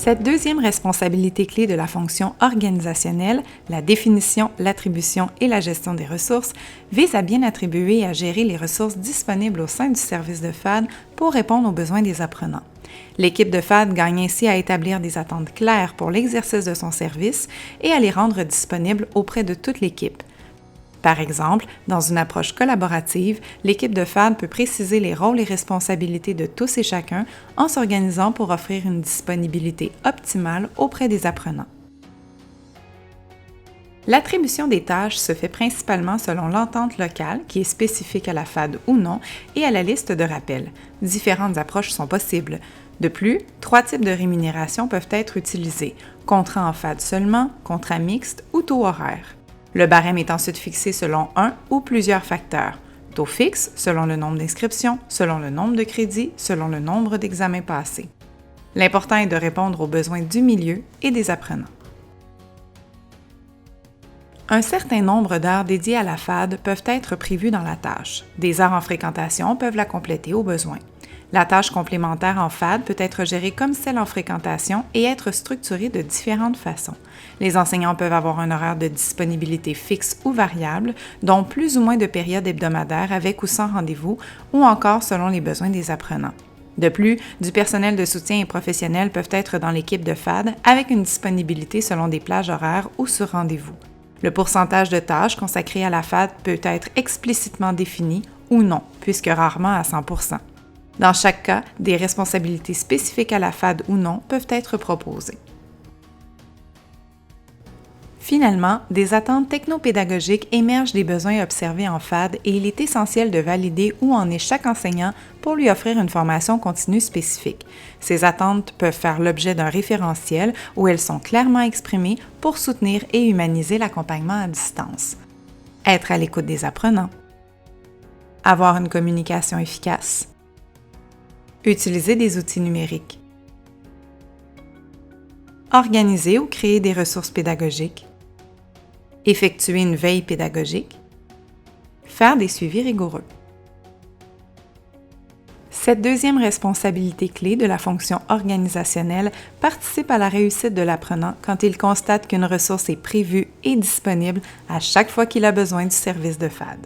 Cette deuxième responsabilité clé de la fonction organisationnelle, la définition, l'attribution et la gestion des ressources, vise à bien attribuer et à gérer les ressources disponibles au sein du service de FAD pour répondre aux besoins des apprenants. L'équipe de FAD gagne ainsi à établir des attentes claires pour l'exercice de son service et à les rendre disponibles auprès de toute l'équipe. Par exemple, dans une approche collaborative, l'équipe de FAD peut préciser les rôles et responsabilités de tous et chacun en s'organisant pour offrir une disponibilité optimale auprès des apprenants. L'attribution des tâches se fait principalement selon l'entente locale, qui est spécifique à la FAD ou non, et à la liste de rappels. Différentes approches sont possibles. De plus, 3 types de rémunération peuvent être utilisés: contrat en FAD seulement, contrat mixte ou taux horaire. Le barème est ensuite fixé selon un ou plusieurs facteurs. Taux fixe, selon le nombre d'inscriptions, selon le nombre de crédits, selon le nombre d'examens passés. L'important est de répondre aux besoins du milieu et des apprenants. Un certain nombre d'heures dédiées à la FAD peuvent être prévues dans la tâche. Des heures en fréquentation peuvent la compléter au besoin. La tâche complémentaire en FAD peut être gérée comme celle en fréquentation et être structurée de différentes façons. Les enseignants peuvent avoir un horaire de disponibilité fixe ou variable, dont plus ou moins de périodes hebdomadaires avec ou sans rendez-vous, ou encore selon les besoins des apprenants. De plus, du personnel de soutien et professionnels peuvent être dans l'équipe de FAD avec une disponibilité selon des plages horaires ou sur rendez-vous. Le pourcentage de tâches consacrées à la FAD peut être explicitement défini ou non, puisque rarement à 100%. Dans chaque cas, des responsabilités spécifiques à la FAD ou non peuvent être proposées. Finalement, des attentes technopédagogiques émergent des besoins observés en FAD et il est essentiel de valider où en est chaque enseignant pour lui offrir une formation continue spécifique. Ces attentes peuvent faire l'objet d'un référentiel où elles sont clairement exprimées pour soutenir et humaniser l'accompagnement à distance. Être à l'écoute des apprenants. Avoir une communication efficace. Utiliser des outils numériques. Organiser ou créer des ressources pédagogiques. Effectuer une veille pédagogique. Faire des suivis rigoureux. Cette deuxième responsabilité clé de la fonction organisationnelle participe à la réussite de l'apprenant quand il constate qu'une ressource est prévue et disponible à chaque fois qu'il a besoin du service de FAD.